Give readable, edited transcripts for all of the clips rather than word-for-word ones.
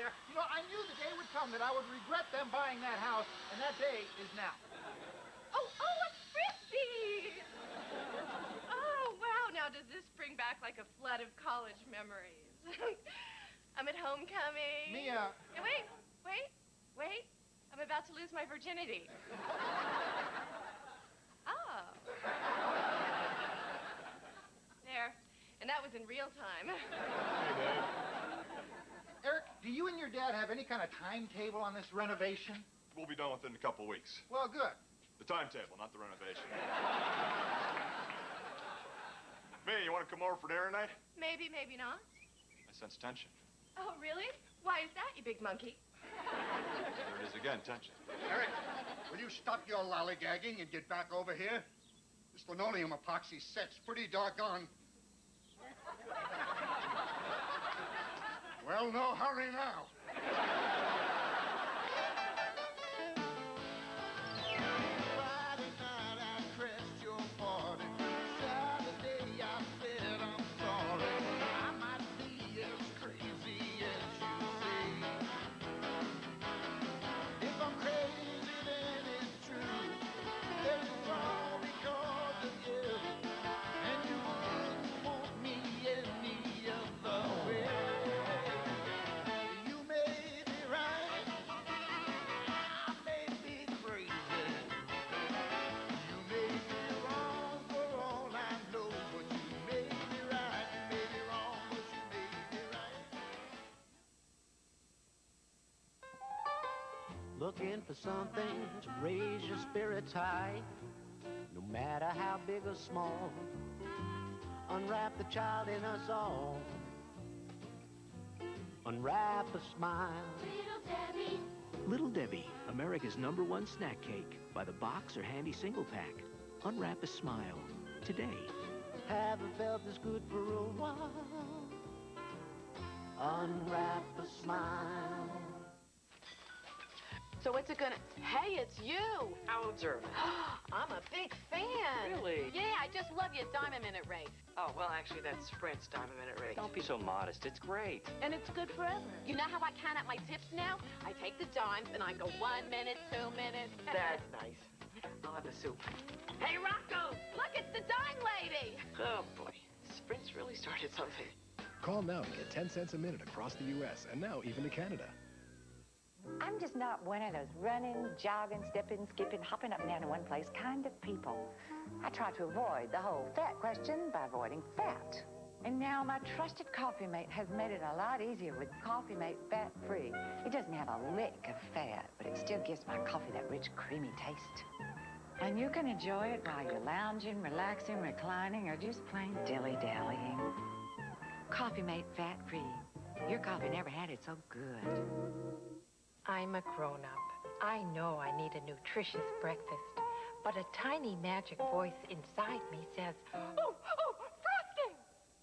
there. You know, I knew the day would come that I would regret them buying that house, and that day is now. Oh, a frisbee! Oh, wow. Now, does this bring back like a flood of college memories? I'm at homecoming. Mia. Wait. I'm about to lose my virginity. Oh. There. And that was in real time. Hey, Dave. Eric, do you and your dad have any kind of timetable on this renovation? We'll be done within a couple of weeks. Well, good. The timetable, not the renovation. Mia, you want to come over for dinner tonight? Maybe, maybe not. I sense tension. Oh, really? Why is that, you big monkey? There it is again, tension. Eric, will you stop your lollygagging and get back over here? This linoleum epoxy set's pretty doggone. Well, no hurry now. Friday night I crashed your party. Saturday I said I'm sorry. I might be as crazy as you say. If I'm crazy, then it's true. It's all because of you. And you wouldn't want me any other way. You may be right. I may be crazy. You may be wrong for all I know. But you may be right. You may be wrong, but you may be right. Looking for something to raise your spirits high, no matter how big or small. Unwrap the child in us all. Unwrap a smile. Little Debbie. Little Debbie, America's #1 snack cake. By the box or handy single pack. Unwrap a smile today. Haven't felt this good for a while. Unwrap a smile. So what's it gonna... Hey, it's you! How observant. I'm a big fan. Really? Yeah, I just love your Diamond Minute race. Oh, well, actually, that's Sprint's Diamond Minute race. Don't be so modest. It's great. And it's good forever. You know how I count out my tips now? I take the dimes and I go 1 minute, 2 minutes. That's nice. I'll have the soup. Hey, Rocco! Look, it's the dime lady! Oh, boy. Sprint's really started something. Call now and get 10 cents a minute across the U.S. and now even to Canada. I'm just not one of those running, jogging, stepping, skipping, hopping up and down in one place kind of people. I try to avoid the whole fat question by avoiding fat. And now my trusted Coffee Mate has made it a lot easier with Coffee Mate fat-free. It doesn't have a lick of fat, but it still gives my coffee that rich, creamy taste. And you can enjoy it while you're lounging, relaxing, reclining, or just plain dilly-dallying. Coffee Mate fat-free. Your coffee never had it so good. I'm a grown-up. I know I need a nutritious breakfast. But a tiny magic voice inside me says, oh, frosting!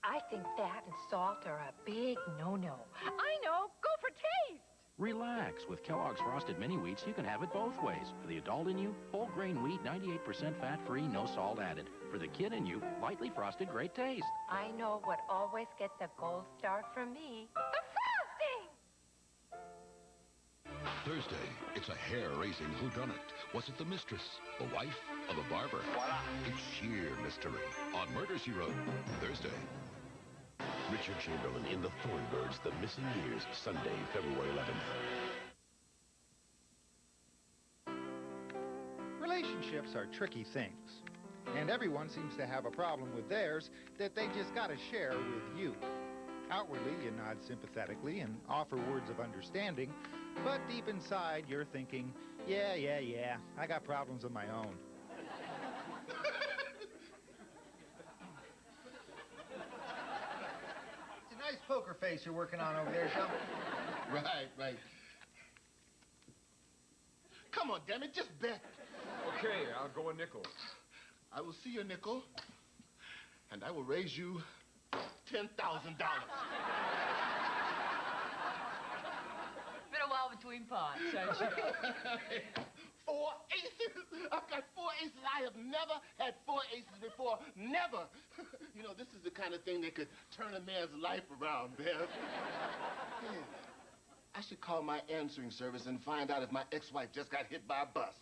I think fat and salt are a big no-no. I know, go for taste! Relax. With Kellogg's Frosted Mini Wheats, you can have it both ways. For the adult in you, whole grain wheat, 98% fat-free, no salt added. For the kid in you, lightly frosted, great taste. I know what always gets a gold star from me. The frosting! Thursday, it's a hair-raising whodunit. Was it the mistress, the wife, or the barber? Voila! It's sheer mystery on Murder, She Wrote. Thursday. Richard Chamberlain in The Thornbirds, The Missing Years, Sunday, February 11th. Relationships are tricky things, and everyone seems to have a problem with theirs that they just gotta share with you. Outwardly, you nod sympathetically and offer words of understanding, but deep inside, you're thinking, yeah, I got problems of my own. It's a nice poker face you're working on over there, Chum. Right. Come on, damn it, just bet. Okay, I'll go a nickel. I will see your nickel, and I will raise you $10,000. Been a while between pots, hasn't it? 4 aces. I've got 4 aces. I have never had 4 aces before. Never. You know, this is the kind of thing that could turn a man's life around, Bev. Yeah. I should call my answering service and find out if my ex-wife just got hit by a bus.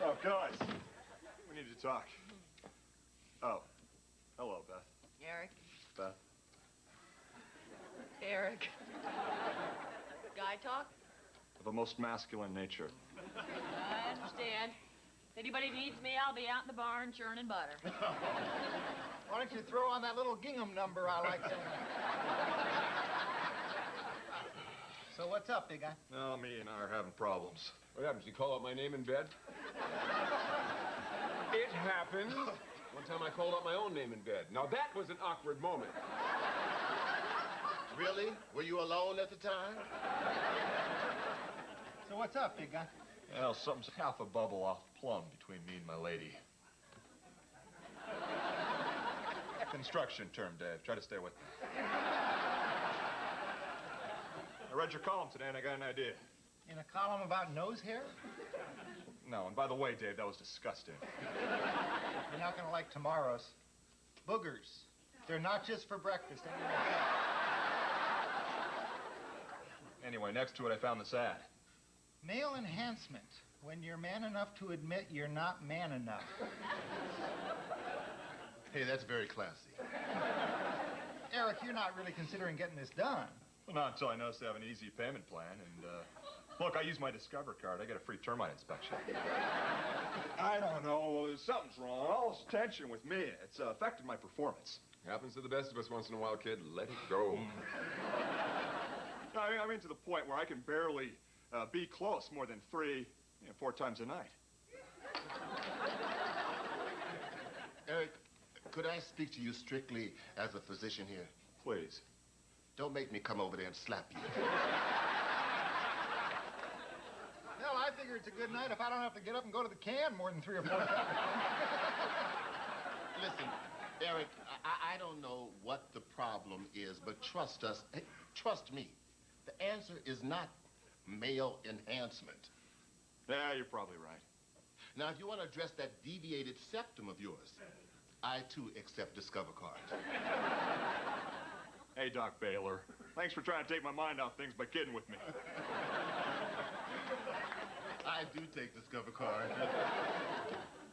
Oh, guys. We need to talk. Oh. Hello, Beth. Eric. Beth. Eric. Guy talk? Of a most masculine nature. I understand. If anybody needs me, I'll be out in the barn churning butter. Why don't you throw on that little gingham number I like so much? So what's up, big guy? No, me and I are having problems. What happens? You call out my name in bed? It happens. One time I called out my own name in bed. Now that was an awkward moment. Really? Were you alone at the time? So what's up, big guy? Well, something's half a bubble off plumb between me and my lady. Construction term, Dave. Try to stay with me. I read your column today and I got an idea. In a column about nose hair? No, and by the way, Dave, that was disgusting. You're not gonna like tomorrow's. Boogers. They're not just for breakfast. Anyway, next to it, I found this ad. Male enhancement. When you're man enough to admit you're not man enough. Hey, that's very classy. Eric, you're not really considering getting this done. Well, not until I noticed they have an easy payment plan. And, look, I use my Discover card. I get a free termite inspection. I don't know. Something's wrong. All this tension with me. It's affected my performance. Happens to the best of us once in a while, kid. Let it go. I mean to the point where I can barely be close more than 4 times a night. Eric, could I speak to you strictly as a physician here? Please. Don't make me come over there and slap you. Well, I figure it's a good night if I don't have to get up and go to the can more than 3 or 4 times. Listen, Eric, I don't know what the problem is, but trust us. Hey, trust me. The answer is not male enhancement. Yeah, you're probably right. Now, if you want to address that deviated septum of yours, I, too, accept Discover cards. Hey, Doc Baylor. Thanks for trying to take my mind off things by kidding with me. I do take Discover cards.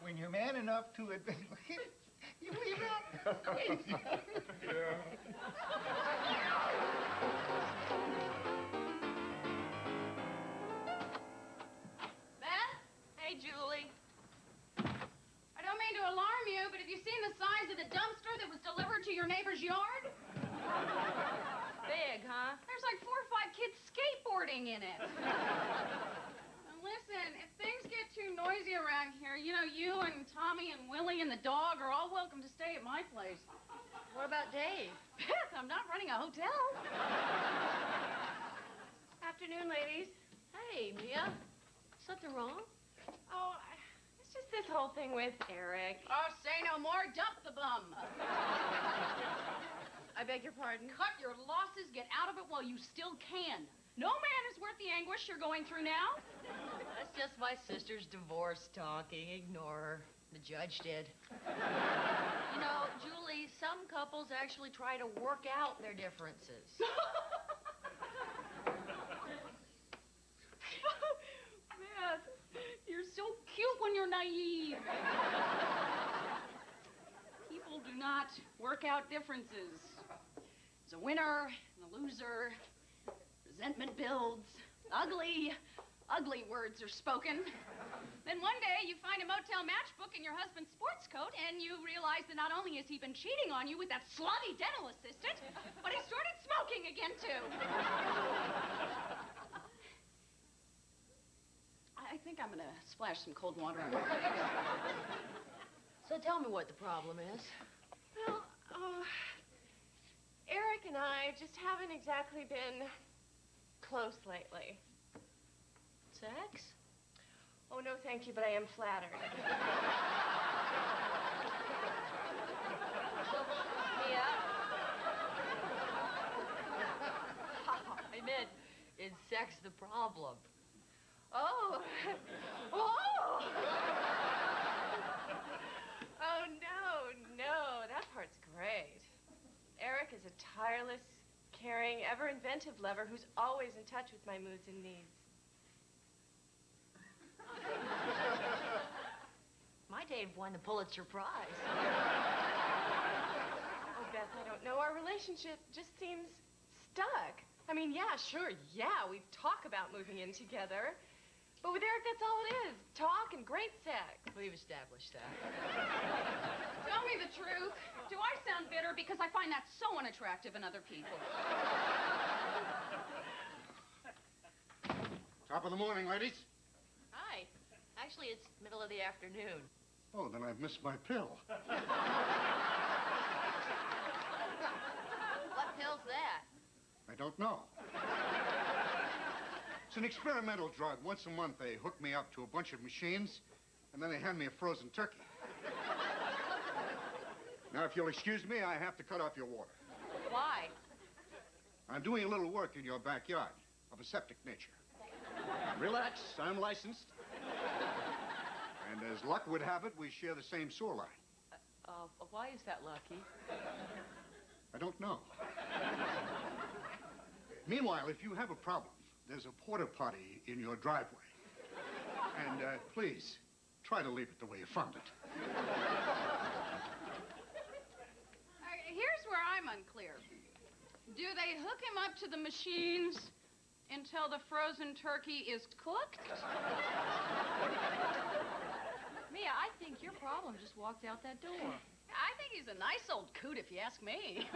When you're man enough to admit... You leave that? Crazy. Beth? Hey, Julie. I don't mean to alarm you, but have you seen the size of the dumpster that was delivered to your neighbor's yard? Big, huh? There's like 4 or 5 kids skateboarding in it. Now listen, if things get too noisy around here, you know, you and Tommy and Willie and the dog are all welcome to stay at my place. What about Dave? Beth, I'm not running a hotel. Afternoon, ladies. Hey, Mia. Something wrong? Oh, it's just this whole thing with Eric. Oh, say no more. Dump the bum. I beg your pardon? Cut your losses. Get out of it while you still can. No man is worth the anguish you're going through now. That's just my sister's divorce talking. Ignore her. The judge did. You know, Julie, some couples actually try to work out their differences. Beth, you're so cute when you're naive. People do not work out differences. There's a winner and a loser. Resentment builds. Ugly words are spoken. Then one day you find a motel matchbook in your husband's sports coat and you realize that not only has he been cheating on you with that slutty dental assistant, but he started smoking again too. I think I'm gonna splash some cold water on my face. So tell me what the problem is. Well, Eric and I just haven't exactly been close lately. Sex? Oh, no, thank you, but I am flattered. Mia? I meant, is sex the problem? Oh. Oh! Oh, no, that part's great. Eric is a tireless, caring, ever-inventive lover who's always in touch with my moods and needs. My Dave won the Pulitzer Prize. Oh, Beth, I don't know. Our relationship just seems stuck. I mean, yeah, sure, yeah, we talk about moving in together. But with Eric, that's all it is. Talk and great sex. We've established that. Tell me the truth. Do I sound bitter because I find that so unattractive in other people? Top of the morning, ladies. Hi. Actually, it's middle of the afternoon. Oh, then I've missed my pill. What pill's that? I don't know. It's an experimental drug. Once a month, they hook me up to a bunch of machines, and then they hand me a frozen turkey. Now, if you'll excuse me, I have to cut off your water. Why? I'm doing a little work in your backyard of a septic nature. Relax, I'm licensed. And as luck would have it, we share the same sewer line. Why is that lucky? I don't know. Meanwhile, if you have a problem, there's a porta potty in your driveway. And please, try to leave it the way you found it. Here's where I'm unclear. Do they hook him up to the machines until the frozen turkey is cooked? Mia, I think your problem just walked out that door. I think he's a nice old coot, if you ask me.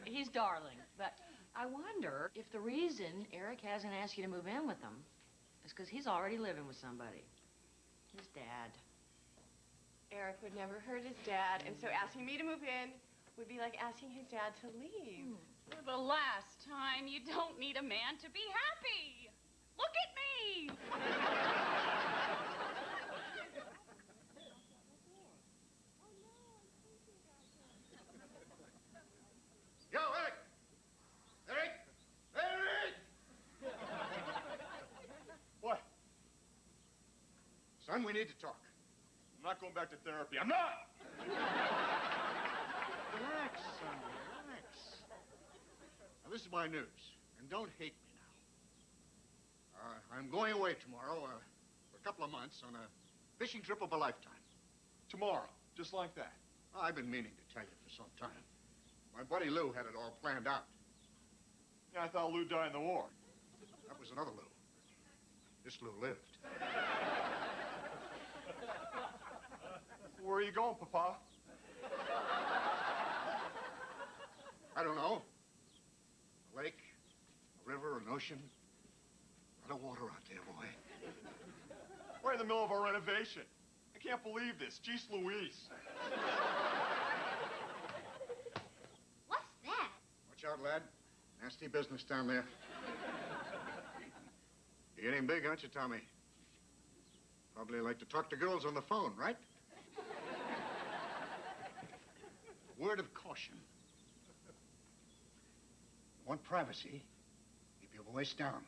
He's darling, but I wonder if the reason Eric hasn't asked you to move in with him is because he's already living with somebody. His dad. Eric would never hurt his dad, and so asking me to move in would be like asking his dad to leave. For the last time, you don't need a man to be happy. Look at me! Yo, Eric! Eric! Eric! What? Son, we need to talk. I'm not going back to therapy. I'm not! Relax, son, relax. Now, this is my news, and don't hate me now. I'm going away tomorrow for a couple of months on a fishing trip of a lifetime. Tomorrow, just like that. I've been meaning to tell you for some time. My buddy Lou had it all planned out. Yeah, I thought Lou died in the war. That was another Lou. This Lou lived. Where are you going, Papa? I don't know. A lake, a river, an ocean. A lot of water out there, boy. We're in the middle of our renovation. I can't believe this. Jeez Louise. What's that? Watch out, lad. Nasty business down there. You're getting big, aren't you, Tommy? Probably like to talk to girls on the phone, right? Word of caution. Want privacy? Keep your voice down.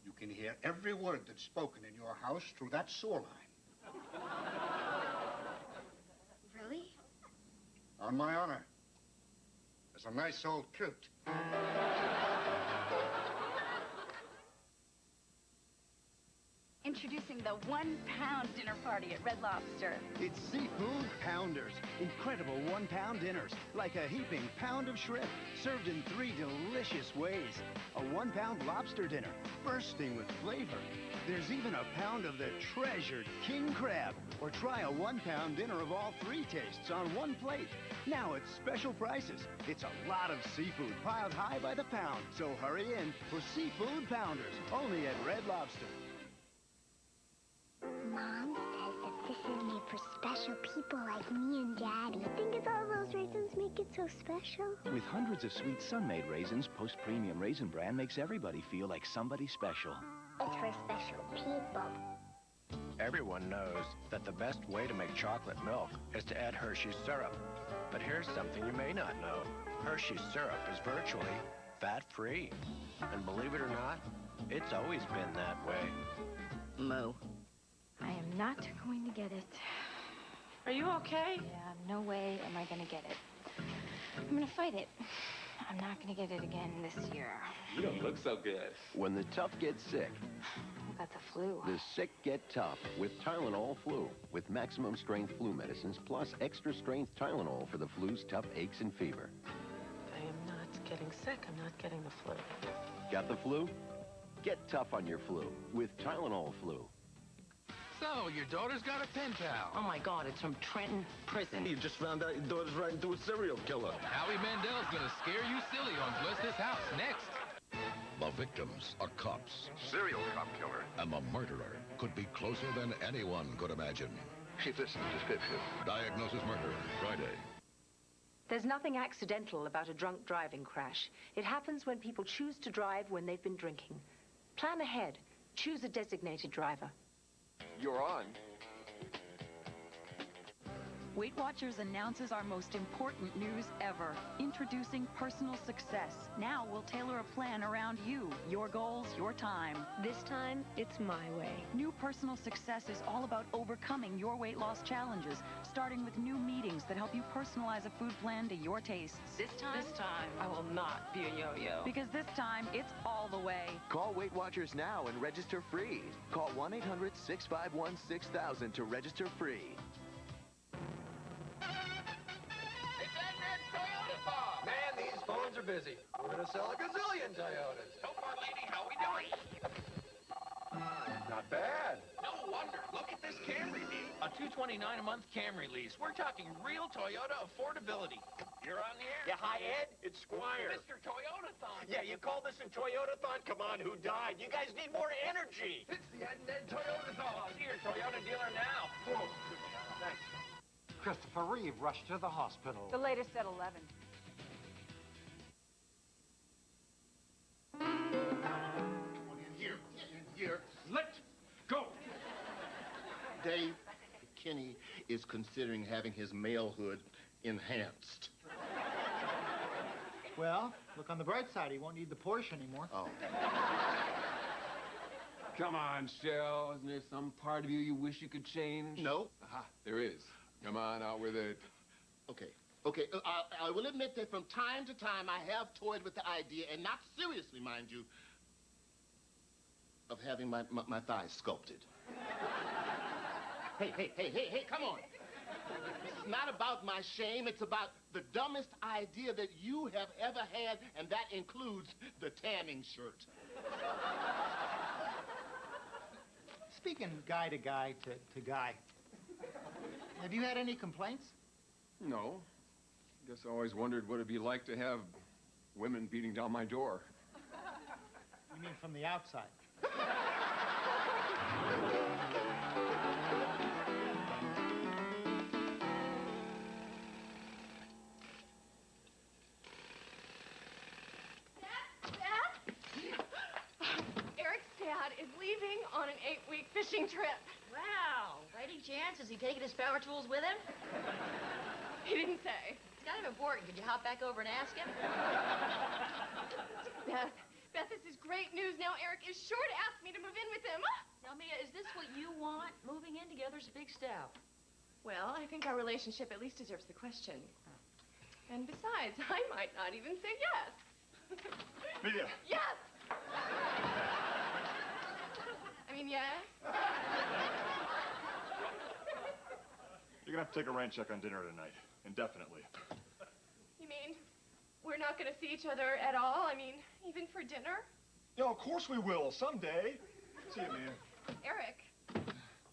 You can hear every word that's spoken in your house through that sewer line. Really? On my honor. As a nice old coot. Introducing the 1 pound dinner party at Red Lobster. It's Seafood Pounders. Incredible 1 pound dinners, like a heaping pound of shrimp, served in 3 delicious ways. A 1 pound lobster dinner, bursting with flavor. There's even a pound of the treasured king crab. Or try a 1 pound dinner of all 3 tastes on 1 plate. Now it's special prices. It's a lot of seafood piled high by the pound. So hurry in for Seafood Pounders, only at Red Lobster. Mom says that this is made for special people like me and Daddy. You think it's all those raisins make it so special? With hundreds of sweet Sun-Made raisins, Post Premium Raisin Bran makes everybody feel like somebody special. It's for special people. Everyone knows that the best way to make chocolate milk is to add Hershey's syrup. But here's something you may not know. Hershey's syrup is virtually fat-free. And believe it or not, it's always been that way. Moo. I am not going to get it. Are you okay? Yeah, no way am I going to get it. I'm going to fight it. I'm not gonna get it again this year. You don't look so good. When the tough get sick, I got the flu. the sick get tough with Tylenol Flu. With maximum strength flu medicines plus extra strength Tylenol for the flu's tough aches and fever. I am not getting sick. I'm not getting the flu. Got the flu? Get tough on your flu with Tylenol Flu. So, your daughter's got a pen pal. Oh, my God, it's from Trenton Prison. You just found out your daughter's right into a serial killer. Howie Mandel's gonna scare you silly on Bless This House next. The victims are cops, Serial cop killer. and the murderer could be closer than anyone could imagine. Is this the description? Diagnosis Murder, Friday. There's nothing accidental about a drunk driving crash. It happens when people choose to drive when they've been drinking. Plan ahead. Choose a designated driver. You're on. Weight Watchers announces our most important news ever. Introducing Personal Success. Now we'll tailor a plan around you, your goals, your time. This time, it's my way. New Personal Success is all about overcoming your weight loss challenges, starting with new meetings that help you personalize a food plan to your tastes. This time, I will not be a yo-yo. Because this time, it's all the way. Call Weight Watchers now and register free. Call 1-800-651-6000 to register free. Man, these phones are busy. We're gonna sell a gazillion Toyotas. So far, lady, how we doing? Not bad. No wonder. Look at this Camry, D. A $229 a month Camry lease. We're talking real Toyota affordability. You're on the air. Yeah, hi, Ed. It's Squire. Mr. Toyota-thon. Yeah, you call this a Toyota-thon? Come on, who died? You guys need more energy. It's the Ed and Ed Toyota-thon. See your Toyota dealer now. Whoa. Thanks. Christopher Reeve rushed to the hospital. The latest at 11. Here. Let's go. Dave Kinney is considering having his malehood enhanced. Well, look on the bright side. He won't need the Porsche anymore. Oh. Come on, Shell. Isn't there some part of you wish you could change? No. Aha, there is. Come on, out with it. Okay. I will admit that from time to time I have toyed with the idea, and not seriously, mind you, of having my thighs sculpted. Hey, come on. This is not about my shame. It's about the dumbest idea that you have ever had, and that includes the tanning shirt. Speaking guy to guy to guy, have you had any complaints? No. Guess I always wondered what it'd be like to have women beating down my door. You mean from the outside? Eric's dad is leaving on an 8-week fishing trip. Wow. By any chance, is he taking his power tools with him? He didn't say. It's kind of important. Could you hop back over and ask him? Beth, this is great news. Now Eric is sure to ask me to move in with him. Now, Mia, is this what you want? Moving in together's a big step. Well, I think our relationship at least deserves the question. And besides, I might not even say yes. Mia. Yes! I mean, yes? You're gonna have to take a rain check on dinner tonight. Indefinitely. You mean we're not going to see each other at all? I mean, even for dinner? Yeah, of course we will. Someday. See you, Mia. Eric,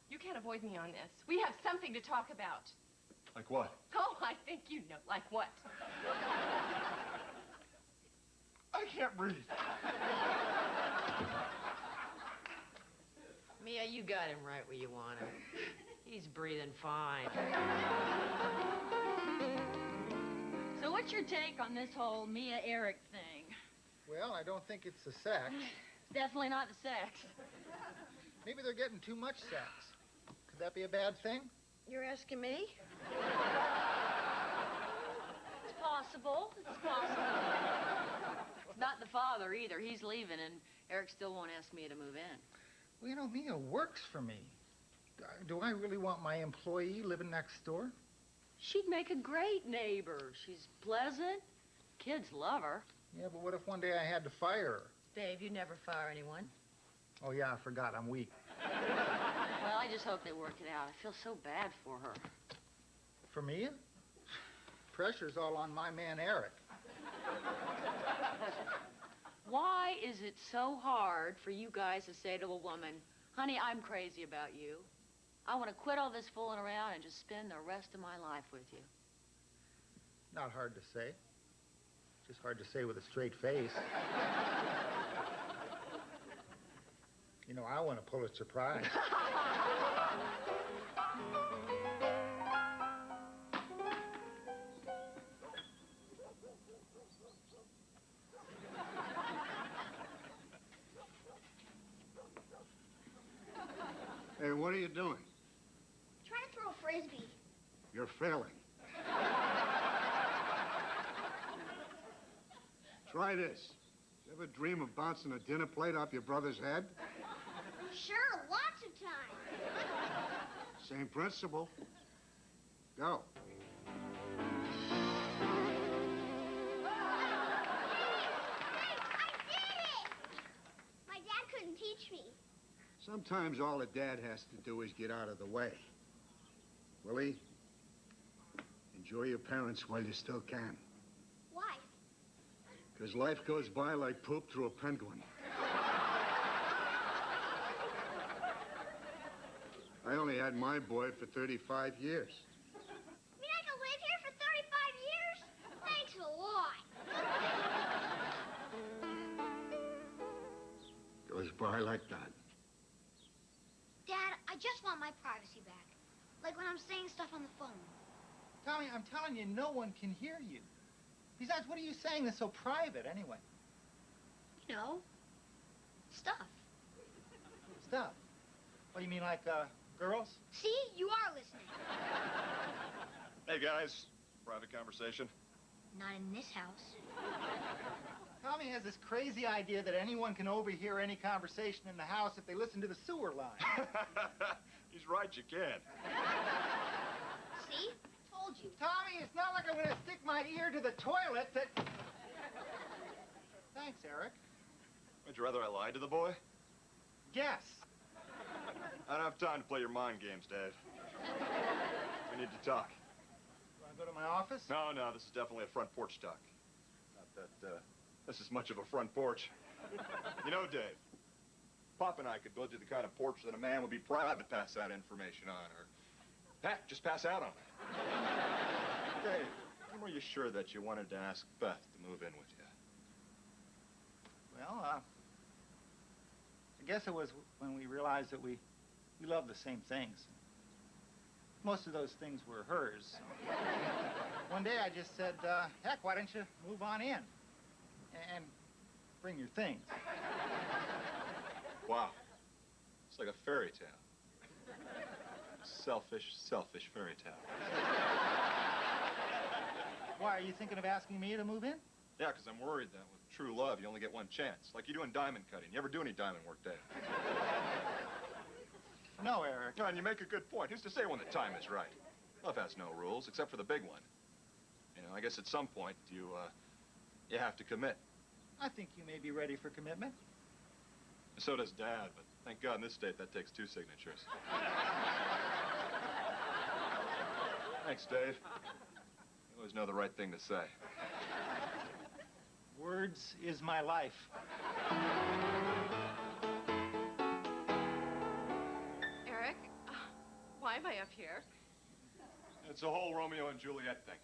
you can't avoid me on this. We have something to talk about. Like what? Oh, I think you know. Like what? I can't breathe. Mia, you got him right where you want him. He's breathing fine. So what's your take on this whole Mia-Eric thing? Well, I don't think it's the sex. Definitely not the sex. Maybe they're getting too much sex. Could that be a bad thing? You're asking me? It's possible. It's possible. Not the father either. He's leaving, and Eric still won't ask Mia to move in. Well, you know, Mia works for me. Do I really want my employee living next door? She'd make a great neighbor. She's pleasant, Kids love her. Yeah, but what if one day I had to fire her? Dave, you never fire anyone. Oh, yeah, I forgot. I'm weak. Well, I just hope they work it out. I feel so bad for her. For me? Pressure's all on my man, Eric. Why is it so hard for you guys to say to a woman, honey, I'm crazy about you. I want to quit all this fooling around and just spend the rest of my life with you? Not hard to say. Just hard to say with a straight face. You know, I want a Pulitzer Prize. Hey, what are you doing? Trying to throw a frisbee. You're failing. Try this. You ever dream of bouncing a dinner plate off your brother's head? Sure, lots of times. Same principle. Go. My dad couldn't teach me. Sometimes all a dad has to do is get out of the way. Willie, enjoy your parents while you still can. Why? Because life goes by like poop through a penguin. I only had my boy for 35 years. You mean I can live here for 35 years? Thanks a lot. Goes by like that. Dad, I just want my privacy back. Like when I'm saying stuff on the phone. Tommy, I'm telling you, no one can hear you. Besides, what are you saying that's so private, anyway? You know, stuff. Stuff. What do you mean, like, girls? See? You are listening. Hey, guys. Private conversation. Not in this house. Tommy has this crazy idea that anyone can overhear any conversation in the house if they listen to the sewer line. He's right, you can. See? Told you. Tommy, it's not like I'm going to stick my ear to the toilet that... Thanks, Eric. Would you rather I lied to the boy? Guess. I don't have time to play your mind games, Dave. We need to talk. Want to go to my office? No, this is definitely a front porch talk. Not that, this is much of a front porch. You know, Dave, Pop and I could build you the kind of porch that a man would be proud to pass that information on, or, heck, just pass out on it. Dave, when were you sure that you wanted to ask Beth to move in with you? Well, I guess it was when we realized that we loved the same things. Most of those things were hers. One day I just said, heck, why don't you move on in? And bring your things. Wow. It's like a fairy tale. Selfish fairy tale. Why, are you thinking of asking me to move in? Yeah, because I'm worried that with true love, you only get one chance. Like you do in diamond cutting. You ever do any diamond work, Dave? No, Eric. No, and you make a good point. Who's to say when the time is right? Love has no rules, except for the big one. You know, I guess at some point, you have to commit. I think you may be ready for commitment. So does Dad, but thank God in this state that takes 2 signatures. Thanks, Dave. You always know the right thing to say. Words is my life. Eric, why am I up here? It's a whole Romeo and Juliet thing.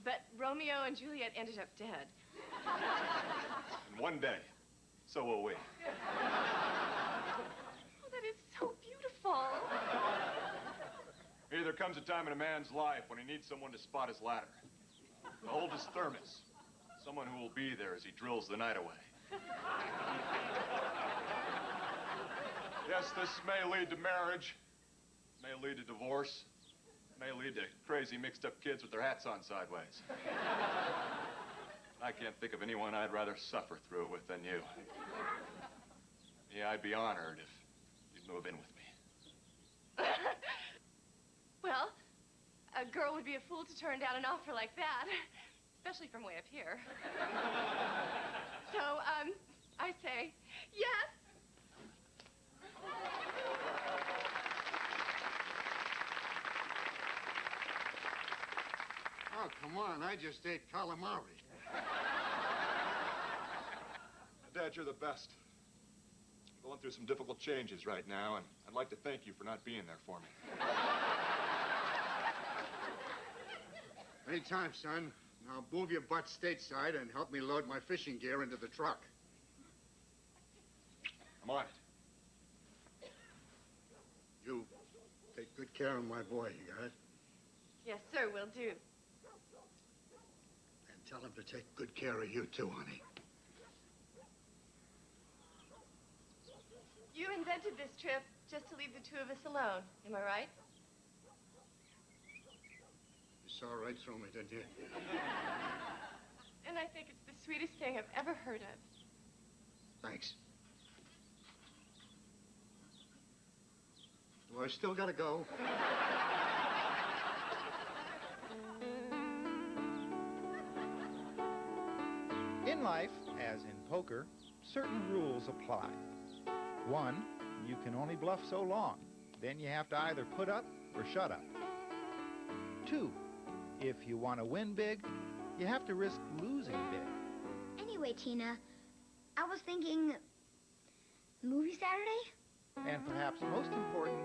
But Romeo and Juliet ended up dead. And one day, so will we. Oh, that is so beautiful. There comes a time in a man's life when he needs someone to spot his ladder, to hold his thermos, someone who will be there as he drills the night away. Yes, this may lead to marriage, may lead to divorce, may lead to crazy mixed-up kids with their hats on sideways. I can't think of anyone I'd rather suffer through it with than you. Yeah, I'd be honored if you'd move in with me. Well, a girl would be a fool to turn down an offer like that. especially from way up here. So, I say yes. Oh, come on. I just ate calamari. Dad, you're the best. I'm going through some difficult changes right now, and I'd like to thank you for not being there for me. Anytime, son. Now move your butt stateside and help me load my fishing gear into the truck. I'm on it. You take good care of my boy, you got it? Yes, sir, will do. And tell him to take good care of you, too, honey. You invented this trip just to leave the two of us alone. Am I right? You saw right through me, didn't you? And I think it's the sweetest thing I've ever heard of. Thanks. Well, I still gotta go. In life, as in poker, certain rules apply. 1, you can only bluff so long. Then you have to either put up or shut up. 2, if you want to win big, you have to risk losing big. Anyway, Tina, I was thinking movie Saturday? And perhaps most important,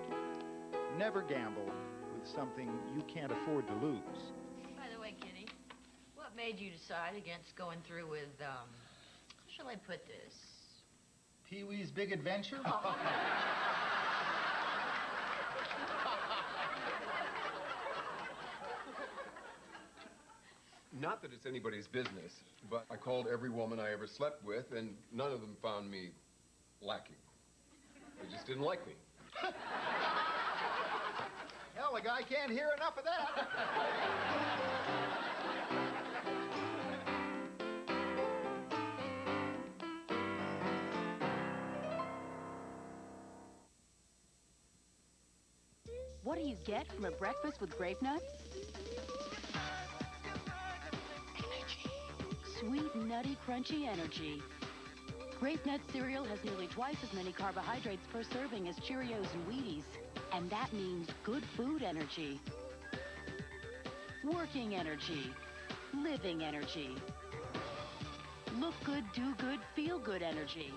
never gamble with something you can't afford to lose. By the way, Kitty, what made you decide against going through with, how shall I put this? Pee-wee's Big Adventure? Not that it's anybody's business, but I called every woman I ever slept with, and none of them found me lacking. They just didn't like me. Hell, the guy can't hear enough of that. What do you get from a breakfast with grape nuts? Sweet, nutty, crunchy energy. Grape Nut cereal has nearly twice as many carbohydrates per serving as Cheerios and Wheaties. And that means good food energy. Working energy. Living energy. Look good, do good, feel good energy.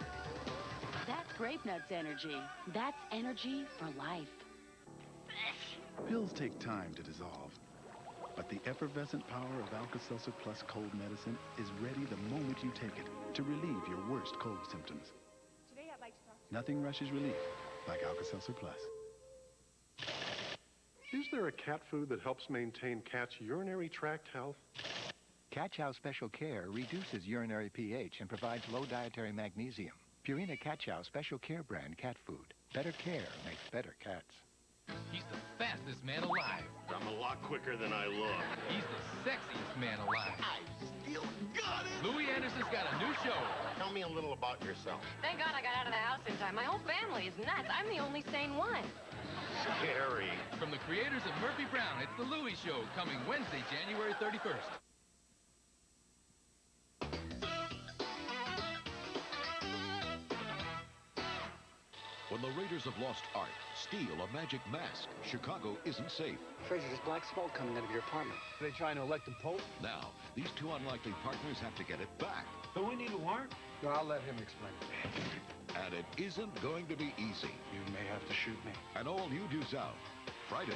That's Grape Nuts energy. That's energy for life. Pills take time to dissolve, but the effervescent power of Alka-Seltzer Plus cold medicine is ready the moment you take it to relieve your worst cold symptoms. Today I'd like to talk Nothing rushes relief like Alka-Seltzer Plus. Is there a cat food that helps maintain cats' urinary tract health? Cat Chow Special Care reduces urinary pH and provides low dietary magnesium. Purina Cat Chow Special Care brand cat food. Better care makes better cats. He's the fastest man alive. I'm a lot quicker than I look. He's the sexiest man alive. I still got it! Louis Anderson's got a new show. Tell me a little about yourself. Thank God I got out of the house in time. My whole family is nuts. I'm the only sane one. Scary. From the creators of Murphy Brown, it's The Louis Show, coming Wednesday, January 31st. When the Raiders have lost art, steal a magic mask, Chicago isn't safe. Fraser, there's black smoke coming out of your apartment. Are they trying to elect a pope? Now, these two unlikely partners have to get it back. Do we need a warrant? No, I'll let him explain it. And it isn't going to be easy. You may have to shoot me. An all-new Due South, Friday.